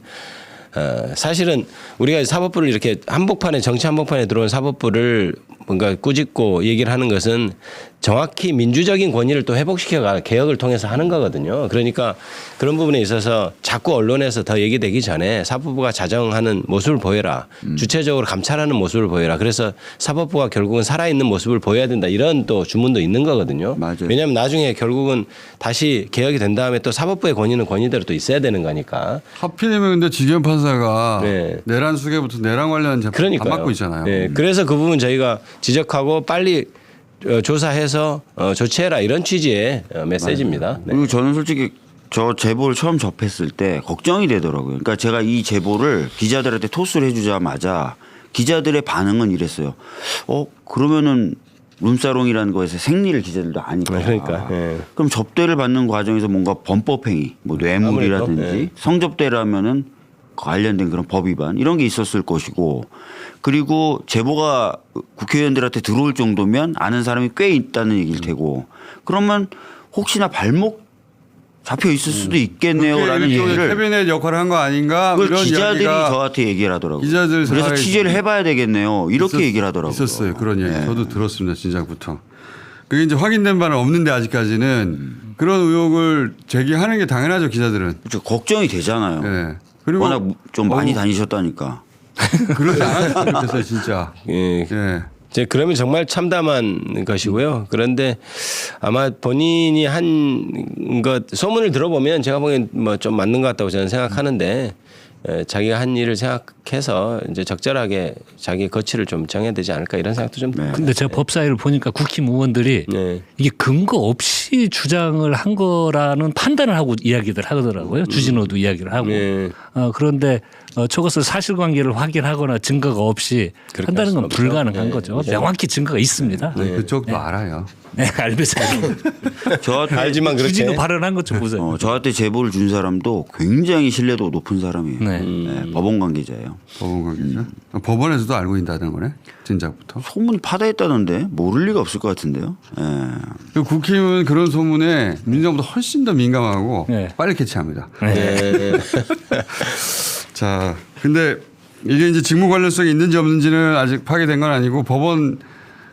S5: 사실은 우리가 사법부를 이렇게 한복판에 정치 한복판에 들어온 사법부를 뭔가 꾸짖고 얘기를 하는 것은 정확히 민주적인 권위를 또 회복시켜가 개혁을 통해서 하는 거거든요. 그러니까 그런 부분에 있어서 자꾸 언론에서 더 얘기되기 전에 사법부가 자정하는 모습을 보여라. 주체적으로 감찰하는 모습을 보여라. 그래서 사법부가 결국은 살아있는 모습을 보여야 된다. 이런 또 주문도 있는 거거든요.
S10: 맞아요.
S5: 왜냐하면 나중에 결국은 다시 개혁이 된 다음에 또 사법부의 권위는 권위대로 또 있어야 되는 거니까.
S9: 하필이면 근데 지기현 판사가
S5: 네.
S9: 내란 수계부터 내란 관련 재판 다
S5: 그러니까요.
S9: 맡고 있잖아요.
S5: 네, 그래서 그 부분 저희가 지적하고 빨리 조사해서 조치해라 이런 취지의 메시지입니다. 네.
S10: 그리고 저는 솔직히 저 제보를 처음 접했을 때 걱정이 되더라고요. 그러니까 제가 이 제보를 기자들한테 토스를 해주자마자 기자들의 반응은 이랬어요. 그러면은 룸사롱이라는 거에서 생리를 기자들도 아니까.
S5: 그러니까. 예.
S10: 그럼 접대를 받는 과정에서 뭔가 범법행위, 뭐 뇌물이라든지
S5: 아무래도, 예.
S10: 성접대라면은 관련된 그런 법 위반 이런 게 있었을 것이고, 그리고 제보가 국회의원들한테 들어올 정도면 아는 사람이 꽤 있다는 얘기일 테고, 그러면 혹시나 발목 잡혀 있을 수도 있겠네요라는 얘기를
S9: 캐비넷 역할을 한 거 아닌가?
S10: 그걸
S9: 이런
S10: 기자들이
S9: 이야기가
S10: 저한테 얘기를 하더라고요.
S9: 기자들
S10: 그래서
S9: 사이에
S10: 취재를 해봐야 되겠네요. 이렇게 얘기를 하더라고요.
S9: 있었어요. 그런 얘기.
S10: 네.
S9: 저도 들었습니다. 시작부터. 그게 이제 확인된 바는 없는데 아직까지는 그런 의혹을 제기하는 게 당연하죠. 기자들은.
S10: 그렇죠. 걱정이 되잖아요.
S9: 네. 그리고
S10: 워낙 좀 많이 다니셨다니까.
S9: 그러지 않았으면 좋겠어요. 진짜.
S5: 예.
S9: 예.
S5: 이제 그러면 정말 참담한 것이고요. 그런데 아마 본인이 한 것 소문을 들어보면 제가 보기엔 뭐 좀 맞는 것 같다고 저는 생각하는데 자기가 한 일을 생각해서 이제 적절하게 자기 거취를 좀 정해야 되지 않을까 이런 생각도 좀.
S10: 네.
S11: 근데 제가 법사위를 보니까 국힘 의원들이
S5: 네.
S11: 이게 근거 없이 주장을 한 거라는 판단을 하고 이야기들 하더라고요. 주진호도 이야기를 하고.
S5: 네.
S11: 그런데 저것을 사실관계를 확인하거나 증거가 없이
S5: 그렇게
S11: 한다는 건
S5: 할 수는 없죠.
S11: 불가능한
S5: 네.
S11: 거죠.
S5: 네.
S11: 명확히 증거가 있습니다.
S5: 네.
S9: 그쪽도 알아요.
S11: 네, 알면서
S10: 저한테
S5: 알지만 그렇게.
S11: 주진호 발언한 것 좀 보세요.
S10: 저한테 제보를 준 사람도 굉장히 신뢰도 높은 사람이에요.
S11: 네.
S10: 네, 법원 관계자예요.
S9: 법원 관계자. 법원에서도 알고 있다는 거네. 진작부터.
S10: 소문이 파다했다던데 모를 리가 없을 것 같은데요. 예.
S9: 그 국힘은 그런 소문에 민주당보다 훨씬 더 민감하고
S11: 네.
S9: 빨리 캐치합니다.
S5: 네.
S9: 자, 근데 이게 이제 직무 관련성이 있는지 없는지는 아직 파악된 건 아니고 법원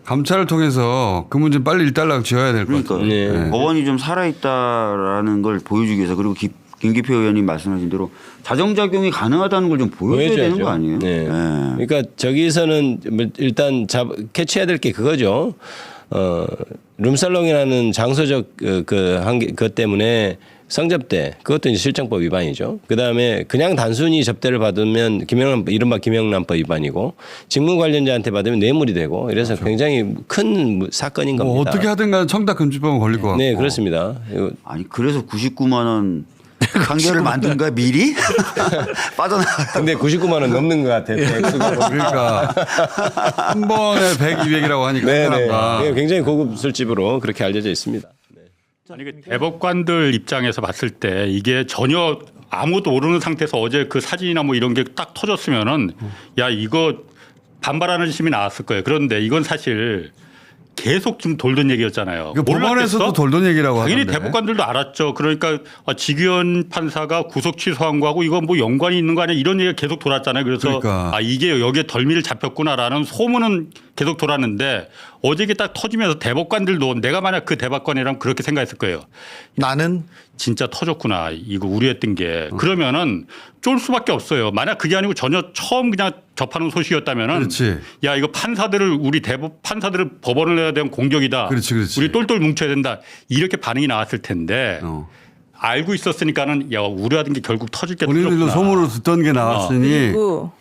S9: 감찰을 통해서 그 문제는 빨리 일단락 지어야 될 것
S10: 그러니까
S9: 같아요.
S5: 네.
S10: 법원이 좀 살아있다라는 걸 보여주기 위해서, 그리고 김기표 의원님 말씀하신 대로 자정작용이 가능하다는 걸 좀 보여줘야
S5: 보여줘야죠.
S10: 되는 거 아니에요?
S5: 네.
S10: 예.
S5: 그러니까 저기서는 일단 캐치해야 될 게 그거죠. 룸살롱이라는 장소적 것 때문에 성접대, 그것도 이제 실정법 위반이죠. 그 다음에 그냥 단순히 접대를 받으면 이른바 김영란법 위반이고, 직무 관련자한테 받으면 뇌물이 되고, 이래서 굉장히 큰 사건인 겁니다.
S9: 뭐 어떻게 하든 간에 청탁금지법은 걸릴 것 같고.
S5: 네, 그렇습니다.
S10: 아니 그래서 99만 원 판결을 만든 거야 미리? 빠져나가.
S5: 근데 99만 원 넘는 것 같아요.
S9: 그러니까 한 번에 100, 200이라고 하니까
S5: 네, 네.
S9: 사람과.
S5: 굉장히 고급 술집으로 그렇게 알려져 있습니다.
S12: 아니, 그 대법관들 입장에서 봤을 때 이게 전혀 아무것도 모르는 상태에서 어제 그 사진이나 뭐 이런 게 딱 터졌으면은 야, 이거 반발하는 심이 나왔을 거예요. 그런데 이건 사실 계속 좀 돌던 얘기였잖아요.
S9: 그 법원에서도 돌던 얘기라고
S12: 당연히
S9: 하던데.
S12: 대법관들도 알았죠. 그러니까 지기현 판사가 구속 취소한 거하고 이건 뭐 연관이 있는 거 아니야 이런 얘기가 계속 돌았잖아요. 그래서
S9: 그러니까.
S12: 이게 여기에 덜미를 잡혔구나라는 소문은 계속 돌았는데 어제 이게 딱 터지면서 대법관들도 내가 만약 그 대법관이라면 그렇게 생각했을 거예요.
S2: 나는
S12: 진짜 터졌구나. 이거 우려했던 게. 그러면은 쫄 수밖에 없어요. 만약 그게 아니고 전혀 처음 그냥 접하는 소식이었다면은
S9: 그렇지.
S12: 야, 이거 판사들을 법원을 내야 되는 공격이다.
S9: 그렇지, 그렇지.
S12: 우리 똘똘 뭉쳐야 된다. 이렇게 반응이 나왔을 텐데 알고 있었으니까는 야, 우려하던 게 결국 터질 게
S9: 본인들도
S12: 터졌구나.
S9: 소문으로 듣던 게 나왔으니
S13: 그리고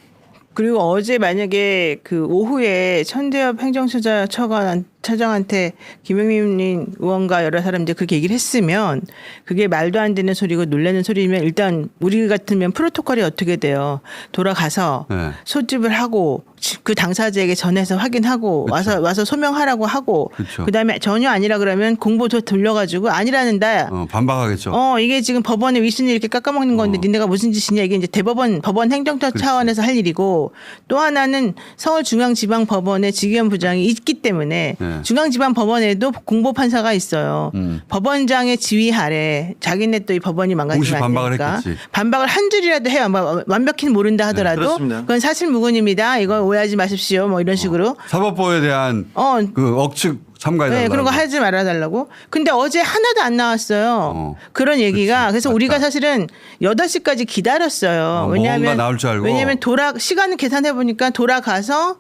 S13: 그리고 어제 만약에 그 오후에 천대엽 행정처장한테 김영민 의원과 여러 사람들이 그렇게 얘기를 했으면 그게 말도 안 되는 소리고 놀라는 소리면 일단 우리 같으면 프로토콜이 어떻게 돼요? 돌아가서
S9: 네.
S13: 소집을 하고 그 당사자에게 전해서 확인하고 와서 소명하라고 하고
S9: 그쵸.
S13: 그다음에 전혀 아니라 그러면 공보 돌려가지고 아니라는데
S9: 반박하겠죠.
S13: 이게 지금 법원의 윗순위 이렇게 깎아먹는 건데 니네가 무슨 짓이냐 이게 이제 법원 행정처 차원에서 할 일이고 또 하나는 서울중앙지방법원의 지기현 부장이 있기 때문에
S9: 네.
S13: 중앙지방법원에도 공보 판사가 있어요. 법원장의 지휘 아래 자기네 또 이 법원이
S9: 공식
S13: 망가지면 안
S9: 반박을
S13: 되니까
S9: 했겠지.
S13: 반박을 한 줄이라도 해요. 뭐 완벽히는 모른다 하더라도
S14: 그렇습니다.
S13: 그건 사실무근입니다. 이거 오해하지 마십시오. 뭐 이런 식으로.
S9: 사법부에 대한 그 억측 참가해달라고.
S13: 네, 그런 거 하지 말아달라고. 근데 어제 하나도 안 나왔어요. 그런 얘기가. 그래서 우리가 사실은 8시까지 기다렸어요.
S9: 뭔가 나올 줄 알고.
S13: 왜냐하면 시간을 계산해보니까 돌아가서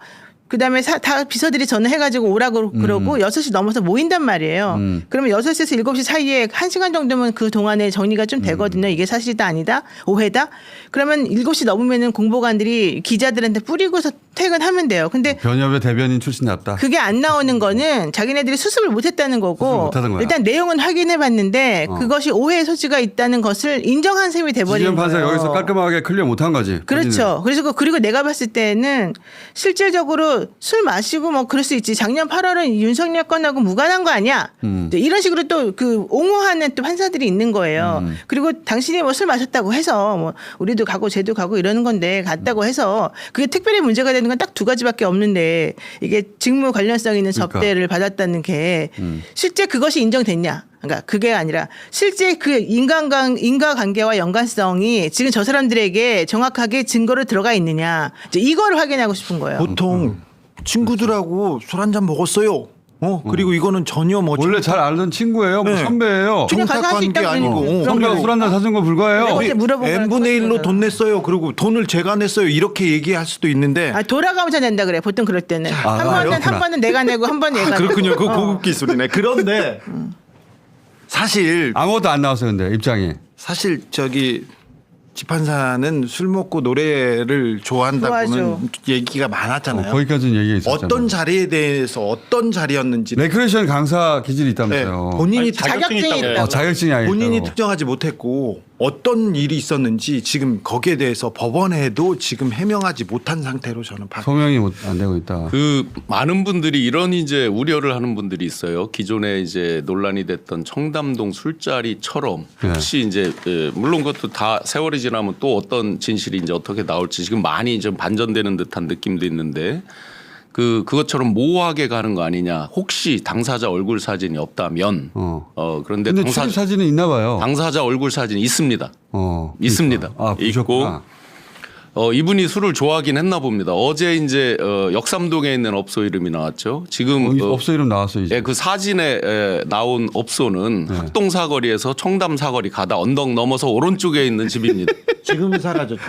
S13: 그다음에 다 비서들이 전화해가지고 오라고 그러고 6시 넘어서 모인단 말이에요. 그러면 6시에서 7시 사이에 1시간 정도면 그 동안에 정리가 좀 되거든요. 이게 사실이다 아니다 오해다. 그러면 7시 넘으면은 공보관들이 기자들한테 뿌리고서 퇴근하면 돼요. 근데
S9: 변협의 대변인 출신답다.
S13: 그게 안 나오는 거는 자기네들이 수습을 못했다는 거고
S9: 못하는 거야.
S13: 일단 내용은 확인해봤는데 그것이 오해의 소지가 있다는 것을 인정한 셈이 돼버리는
S9: 지지현 판사
S13: 거예요.
S9: 여기서 깔끔하게 클리어 못한 거지.
S13: 그렇죠. 그리고 내가 봤을 때는 실질적으로 술 마시고 뭐 그럴 수 있지. 작년 8월은 윤석열 건하고 무관한 거 아니야. 이런 식으로 또 그 옹호하는 또 판사들이 있는 거예요. 그리고 당신이 뭐 술 마셨다고 해서 뭐 우리도 가고 쟤도 가고 이러는 건데 갔다고 해서 그게 특별히 문제가 되는 건 딱 2가지밖에 없는데 이게 직무 관련성 있는 접대를 받았다는 게 실제 그것이 인정됐냐? 그러니까 그게 아니라 실제 그 인과관계와 연관성이 지금 저 사람들에게 정확하게 증거로 들어가 있느냐 이제 이거를 확인하고 싶은 거예요.
S14: 보통 친구들하고 술 한잔 먹었어요. 그리고 이거는 전혀 뭐
S9: 원래 잘 알던 친구예요. 뭐
S14: 네.
S9: 선배예요.
S13: 그냥 가서 할수
S14: 청탁관계
S13: 있다고
S14: 아니고
S13: 그러는
S9: 선배가 술 한잔 사준 거 불가해요.
S13: 어제 물어보고
S14: n분의 1로 돈 냈어요. 그리고 돈을 제가 냈어요. 이렇게 얘기할 수도 있는데
S13: 돌아가면서 낸다 그래. 보통 그럴 때는 한
S14: 그렇구나.
S13: 번은 내가 내고 한 번은 얘가
S14: 그렇군요.
S13: 내고.
S14: 그 고급 기술이네. 그런데 사실
S9: 아무것도 안 나왔어요. 근데 입장이.
S14: 사실 지판사는 술 먹고 노래를 좋아한다고는
S13: 좋아하죠.
S14: 얘기가 많았잖아요.
S9: 거기까지는 얘기가 있었잖아요.
S14: 어떤 자리에 대해서 어떤 자리였는지
S9: 레크레이션 강사 기질이 있다면서요.
S14: 본인이
S3: 자격증이 있다고.
S9: 자격증이 아니에요.
S14: 본인이 특정하지 못했고 어떤 일이 있었는지 지금 거기에 대해서 법원에도 지금 해명하지 못한 상태로 저는
S9: 소명이 안 되고 있다.
S15: 그 많은 분들이 이런 이제 우려를 하는 분들이 있어요. 기존에 이제 논란이 됐던 청담동 술자리처럼 혹시 이제 물론 그것도 다 세월이 지나면 또 어떤 진실이 이제 어떻게 나올지 지금 많이 좀 반전되는 듯한 느낌도 있는데 그것처럼 모호하게 가는 거 아니냐. 혹시 당사자 얼굴 사진이 없다면 그런데
S9: 근데 출입 사진은 있나 봐요.
S15: 당사자 얼굴 사진이 있습니다. 있습니다. 있고 이분이 술을 좋아하긴 했나 봅니다. 어제 이제 역삼동에 있는 업소 이름이 나왔죠. 지금
S9: 업소 이름 나왔어요. 이제.
S15: 그 사진에 나온 업소는 학동 사거리에서 청담 사거리 가다 언덕 넘어서 오른쪽에 있는 집입니다.
S14: 지금 사라졌죠.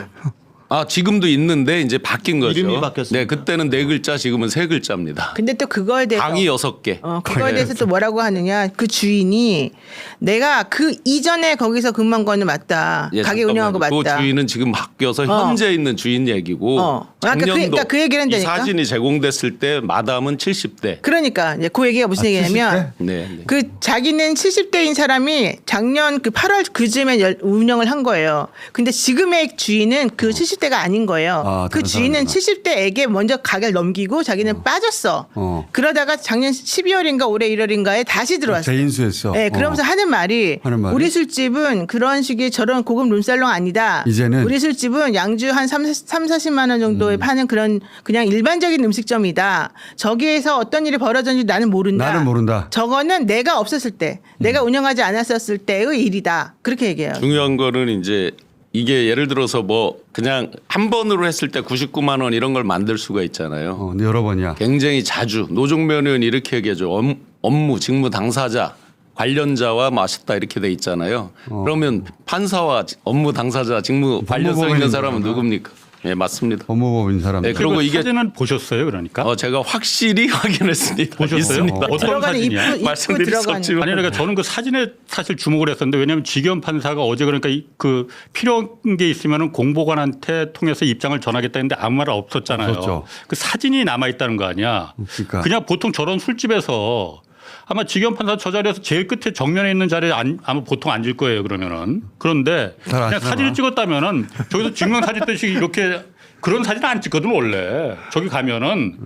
S15: 지금도 있는데 이제 바뀐 거죠.
S14: 이름이 바뀌었습니다.
S15: 네, 그때는 4글자, 지금은 3글자입니다.
S13: 근데 또 그거에 대해서
S15: 방이 6개.
S13: 그거에 대해서 또 뭐라고 하느냐. 그 주인이 내가 그 이전에 거기서 근무한 거는 맞다. 가게 운영한 거 맞다.
S15: 그 주인은 지금 바뀌어서 현재 있는 주인 얘기고 작년도
S13: 그 얘기를
S15: 이
S13: 한다니까.
S15: 사진이 제공됐을 때 마담은 70대.
S13: 그러니까 이제 그 얘기가 무슨 얘기냐면
S15: 네.
S13: 그 자기는 70대인 사람이 작년 그 8월 그쯤에 운영을 한 거예요. 근데 지금의 주인은 그 70대가 아닌 거예요. 그 주인은 70대에게 먼저 가게를 넘기고 자기는 빠졌어. 그러다가 작년 12월인가 올해 1월인가에 다시 들어왔어.
S9: 재인수했어.
S13: 네, 그러면서 하는 말이 우리 술집은 그런 식의 저런 고급 룸살롱 아니다.
S9: 이제는
S13: 우리 술집은 양주 한 40만 원 정도에 파는 그런 그냥 일반적인 음식점이다. 저기에서 어떤 일이 벌어졌는지 나는 모른다. 저거는 내가 없었을 때, 내가 운영하지 않았었을 때의 일이다. 그렇게 얘기해요.
S15: 중요한 거는 이제 이게 예를 들어서 뭐 그냥 한 번으로 했을 때 99만 원 이런 걸 만들 수가 있잖아요.
S9: 여러 번이야.
S15: 굉장히 자주 노종면 의원이 이렇게 얘기하죠. 업무 직무 당사자 관련자와 마셨다 이렇게 돼 있잖아요. 그러면 판사와 업무 당사자 직무 관련성 있는 사람은 누굽니까? 예, 맞습니다.
S9: 법무법인 사람.
S15: 네, 그리고 이게
S12: 사진은 보셨어요, 그러니까?
S15: 제가 확실히 확인했습니다.
S12: 보셨어요?
S15: 있습니다.
S12: 어떤
S13: 들어가는
S12: 사진이야?
S15: 말씀드릴 수 없지만
S12: 아니 그러니까 저는 그 사진에 사실 주목을 했었는데 왜냐하면 지기현 판사가 어제 그러니까 그 필요한 게 있으면은 공보관한테 통해서 입장을 전하겠다 했는데 아무 말 없었잖아요.
S9: 없었죠.
S12: 그 사진이 남아 있다는 거 아니야.
S9: 그러니까.
S12: 그냥 보통 저런 술집에서 아마 지기현 판사 저 자리에서 제일 끝에 정면에 있는 자리에 아마 보통 앉을 거예요 그러면은. 그런데
S9: 잘
S12: 그냥
S9: 아시나
S12: 사진을
S9: 봐.
S12: 찍었다면은 저기서 증명사진 뜻이 이렇게 그런 사진 안 찍거든 원래. 저기 가면은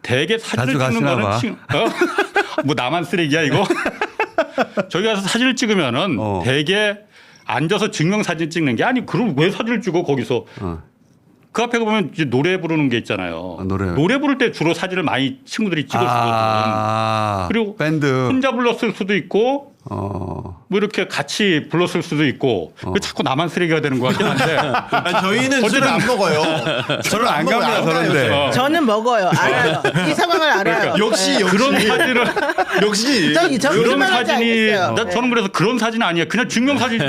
S12: 대개 사진을
S9: 자주
S12: 찍는
S9: 가시나
S12: 거는 뭐 나만 쓰레기야 이거? 저기 가서 사진을 찍으면은 대개 앉아서 증명사진 찍는 게 아니 그럼 왜 사진을 찍어 거기서? 그 앞에 보면 이제 노래 부르는 게 있잖아요. 노래 부를 때 주로 사진을 많이 친구들이 찍었거든. 그리고
S9: 밴드
S12: 혼자 불렀을 수도 있고 뭐 이렇게 같이 불렀을 수도 있고 왜 자꾸 나만 쓰레기가 되는 것 같긴 한데
S14: 저희는 술을 안 먹어요.
S9: 저는 안 갑니다. 저런데.
S13: 저는 먹어요. 알아요. 이 상황을 알아요.
S14: 역시
S12: 그런 사진을
S14: 역시
S12: 그런 사진이
S13: 알겠어요.
S12: 나 저는 그래서 그런 사진 아니야. 그냥 증명 사진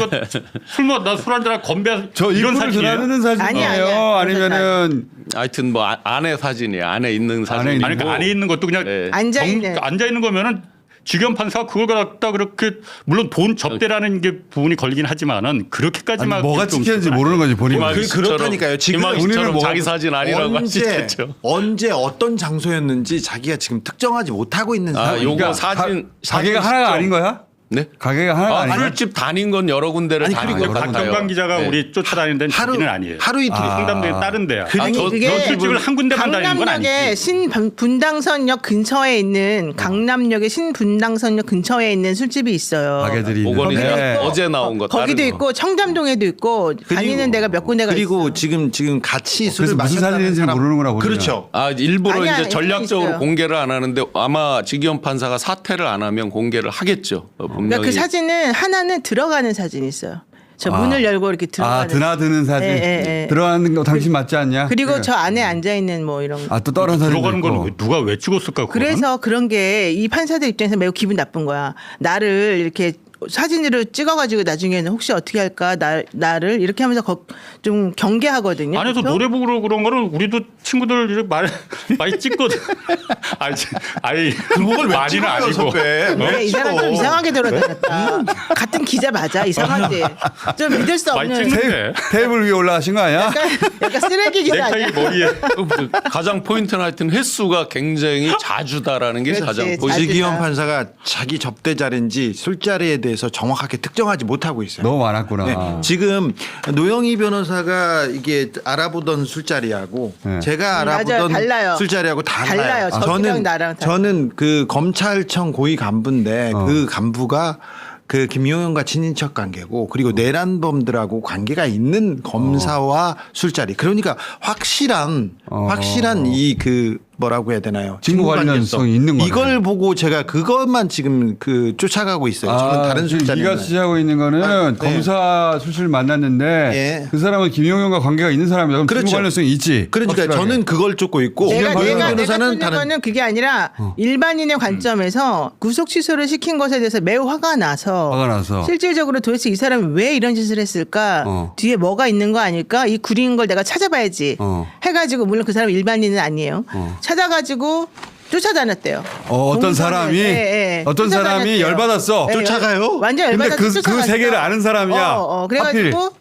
S12: 술 한잔 건배
S9: 저
S12: 이런
S9: 입구를
S12: 사진이에요.
S9: 드러내는 사진이에요. 아니면은
S15: 하여튼 뭐 안에 사진이에요. 안에 있는 사진이고.
S12: 아니 그러니까 안에 있는 것도 그냥 앉아 있는 거면은 지경 판사가 그걸 갖다 그렇게 물론 돈 접대라는 게 부분이 걸리긴 하지만은 그렇게까지만
S9: 아니, 뭐가 찍혔는지 모르는 거지 본인이.
S14: 그렇다니까요. 지금
S15: 우리는 자기 사진 아니라고 하시겠죠.
S14: 언제 어떤 장소였는지 자기가 지금 특정하지 못하고 있는 상황.
S15: 요거 사진
S9: 가게가 하나가 아닌 거야?
S15: 네?
S9: 가게가 하나가 아닌 거야?
S15: 술집 다닌 건 여러 군데를 다닌 것 같아요.
S12: 박정관 기자가 우리 쫓아다니는 데는 자기는 아니에요.
S14: 하루 이틀
S12: 상담대에 다른 데야.
S13: 그게
S12: 술집을 한 군데만 다니는 건 아니지.
S13: 강남역의 신분당선역 근처에 있는 강남역의 신분당선역 근처에 있는 술집이 있어요.
S9: 가게들이
S15: 오건이
S9: 있는데.
S15: 어제 나온 거
S13: 거기도
S15: 다른
S13: 있고 청담동에도 있고 다니는 데가 몇 군데가
S14: 그리고
S13: 있어요.
S14: 지금 같이
S9: 그래서
S14: 술을
S9: 무슨
S14: 마셨다는
S9: 사진인지
S14: 사람
S9: 모르는구나 보니까.
S14: 그렇죠.
S15: 일부러
S13: 아니야,
S15: 이제 전략적으로
S13: 있어요.
S15: 공개를 안 하는데 아마 지기현 판사가 사퇴를 안 하면 공개를 하겠죠. 분명히.
S13: 그러니까 그 사진은 하나는 들어가는 사진이 있어요. 저 문을 열고 이렇게 들어가는.
S9: 드나드는 사진. 들어가는 거 당신 맞지 않냐?
S13: 그리고 저 안에 앉아 있는 뭐 이런.
S9: 또 다른 사진.
S12: 들어가는 건 누가 왜 찍었을까? 그거는?
S13: 그래서 그런 게 이 판사들 입장에서 매우 기분 나쁜 거야. 나를 이렇게 사진으로 찍어가지고 나중에는 혹시 어떻게 할까 나를 이렇게 하면서 좀 경계하거든요.
S12: 안에서
S13: 그래서?
S12: 노래 부르고 그런 거는 우리도 친구들 이렇게 많이 찍거든. 아니
S14: 그걸 왜
S12: 많이는
S14: 찍어요,
S12: 아니고.
S13: 이 사람 좀 이상하게 돌아다녔다. 같은 기자 맞아 이상하지. 좀 믿을 수
S12: 많이
S13: 없는.
S12: 찍는데.
S9: 테이블 위에 올라가신 거 아니야?
S13: 약간 쓰레기 기자 아니야.
S12: 넥타이 머리에.
S15: 가장 포인트는 하여튼 횟수가 굉장히 자주다라는 게
S13: 그렇지,
S15: 가장
S13: 자주.
S15: 포인트.
S14: 지기현 판사가 자기 접대 자리인지 술자리에 대해서 정확하게 특정하지 못하고 있어요.
S9: 너무 많았구나.
S14: 네, 지금 노영희 변호사가 이게 알아보던 술자리하고 제가 알아보던
S13: 달라요.
S14: 술자리하고 달라요.
S13: 저기랑 나랑 달라요.
S14: 저는 그 검찰청 고위 간부인데 그 간부가 그 김용현과 친인척 관계고 그리고 내란범들하고 관계가 있는 검사와 술자리. 그러니까 확실한 이 그 뭐라고 해야 되나요?
S9: 직무 관련성이 있는 거예요.
S14: 이걸 보고 제가 그것만 지금 그 쫓아가고 있어요. 저는 다른 술자리.
S9: 네가 취하고 있는 거는 검사 술술 만났는데 그 사람은 김용현과 관계가 있는 사람이다. 그럼
S14: 그렇죠.
S9: 직무 관련성이 있지.
S14: 그러니까
S9: 확실하게.
S14: 저는 그걸 쫓고 있고
S13: 내가
S14: 변호사는
S13: 쫓는 거는 그게 아니라 일반인의 관점에서 구속 취소를 시킨 것에 대해서 매우 화가 나서 실질적으로 도대체 이 사람이 왜 이런 짓을 했을까 뒤에 뭐가 있는 거 아닐까 이 구린 걸 내가 찾아봐야지 해가지고 물론 그 사람 일반인은 아니에요. 찾아가지고 쫓아다녔대요.
S9: 어떤 사람이 어떤 사람이 열받았어.
S14: 쫓아가요?
S13: 완전
S9: 근데
S13: 열받아서
S9: 그 세계를 아는 사람이야.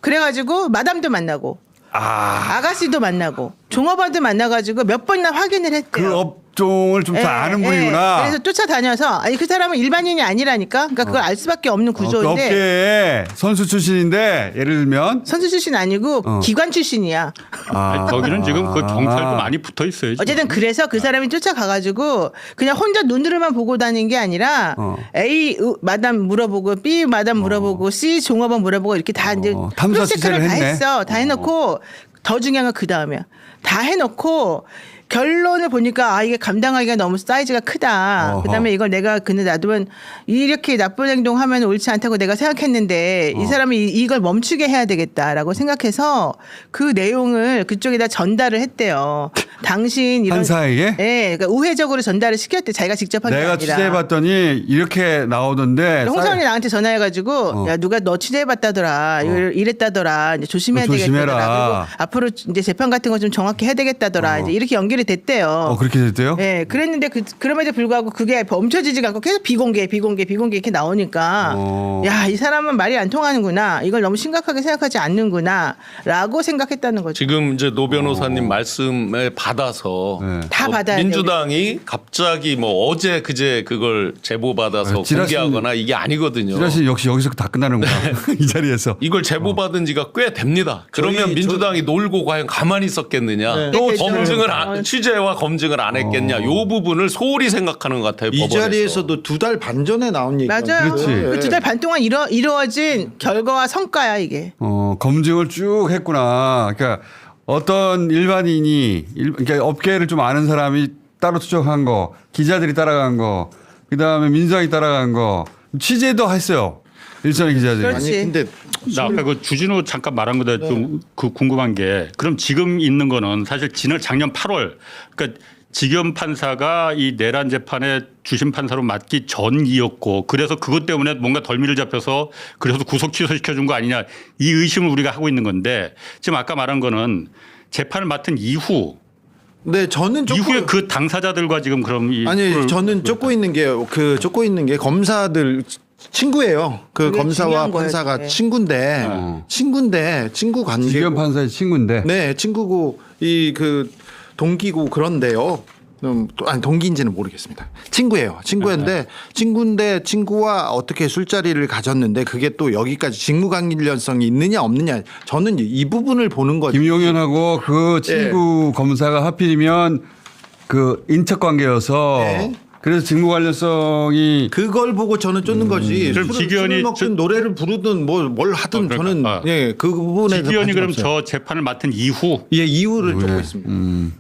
S13: 그래가지고 마담도 만나고 아가씨도 만나고 종업원도 만나가지고 몇 번이나 확인을 했대요.
S9: 그 업종을 좀 다 아는 분이구나.
S13: 그래서 쫓아다녀서 아니 그 사람은 일반인이 아니라니까. 그러니까 그걸 알 수밖에 없는 구조인데.
S9: 업계에 선수 출신인데 예를 들면
S13: 선수 출신 아니고 기관 출신이야.
S12: 거기는 지금 그 경찰도 많이 붙어 있어요. 지금.
S13: 어쨌든 그래서 그 사람이 쫓아가가지고 그냥 혼자 눈으로만 보고 다닌 게 아니라 A 마담 물어보고 B 마담 물어보고 C 종업원 물어보고 이렇게 다 이제
S9: 탐사
S13: 체크를
S9: 취재를
S13: 다
S9: 했네.
S13: 했어. 다 해놓고 더 중요한 건 그 다음이야. 다 해놓고 결론을 보니까 아 이게 감당하기가 너무 사이즈가 크다.
S9: 어허.
S13: 그다음에 이걸 내가 근데 놔두면 이렇게 나쁜 행동하면 옳지 않다고 내가 생각했는데 이 사람이 이걸 멈추게 해야 되겠다라고 생각해서 그 내용을 그쪽에다 전달을 했대요. 당신 이런
S9: 판사에게?
S13: 네, 그러니까 우회적으로 전달을 시켰대. 자기가 직접 한 게
S9: 내가
S13: 아니라.
S9: 취재해봤더니 이렇게 나오던데.
S13: 홍사원이 나한테 전화해가지고 야 누가 너 취재해봤다더라 이랬다더라 이제 조심해야
S9: 조심해라.
S13: 되겠다더라 그리고 앞으로 이제 재판 같은 거 좀 정확히 해야 되겠다더라 이제 이렇게 연결이 됐대요.
S9: 그렇게 됐대요?
S13: 네, 그랬는데 그럼에도 불구하고 그게 멈춰지지가 않고 계속 비공개 이렇게 나오니까 야 이 사람은 말이 안 통하는구나 이걸 너무 심각하게 생각하지 않는구나라고 생각했다는 거죠.
S15: 지금 이제 노 변호사님 말씀에 받아서
S13: 다 받아야 돼요.
S15: 민주당이 갑자기 뭐 어제 그제 그걸 제보 받아서 공개하거나 이게 아니거든요.
S9: 지라시 역시 여기서 다 끝나는구나. 이 자리에서.
S15: 이걸 제보 받은 지가 꽤 됩니다. 그러면 민주당이 놀고 과연 가만히 있었겠느냐?
S14: 네.
S15: 또
S13: 그렇죠.
S15: 취재와 검증을 안 했겠냐? 요 부분을 소홀히 생각하는 것 같아요.
S14: 이
S15: 법원에서.
S14: 자리에서도 2달 반 전에 나온 얘기.
S13: 맞아요.
S9: 그렇지.
S13: 그 2달 반 동안 이루어진 결과와 성과야 이게.
S9: 검증을 쭉 했구나. 그러니까 어떤 일반인이 그러니까 업계를 좀 아는 사람이 따로 추적한 거, 기자들이 따라간 거, 그다음에 민주당이 따라간 거, 취재도 했어요. 일선의 기자들이.
S13: 그렇지.
S14: 아니 근데
S12: 나 아까 그 주진우 잠깐 말한 거다 좀 그 궁금한 게 그럼 지금 있는 거는 사실 작년 8월 그러니까 지기현 판사가 이 내란 재판에 주심 판사로 맡기 전이었고 그래서 그것 때문에 뭔가 덜미를 잡혀서 그래서 구속 취소시켜 준 거 아니냐 이 의심을 우리가 하고 있는 건데 지금 아까 말한 거는 재판을 맡은 이후
S14: 네, 저는
S12: 이후에 그 당사자들과 지금 그럼
S14: 아니 저는 쫓고 있는 게 검사들 친구예요. 그
S13: 그게
S14: 검사와
S13: 중요한 거예요,
S14: 판사가
S13: 그게.
S14: 친구인데 친구 관계.
S9: 지기현 판사의 친구인데.
S14: 네, 친구고 동기고 그런데요. 아니 동기인지는 모르겠습니다. 친구인데 친구와 어떻게 술자리를 가졌는데 그게 또 여기까지 직무 관련성이 있느냐 없느냐 저는 이 부분을 보는 거죠.
S9: 김용현하고 그 친구 검사가 하필이면 그 인척 관계여서
S14: 네.
S9: 그래서 직무 관련성이
S14: 그걸 보고 저는 쫓는 거지.
S12: 그럼
S14: 술을 먹든 노래를 부르든 뭘 하든 저는 그 부분에
S12: 지기현이 그럼 저 재판을 맡은 이후
S14: 이후를 쫓고 있습니다.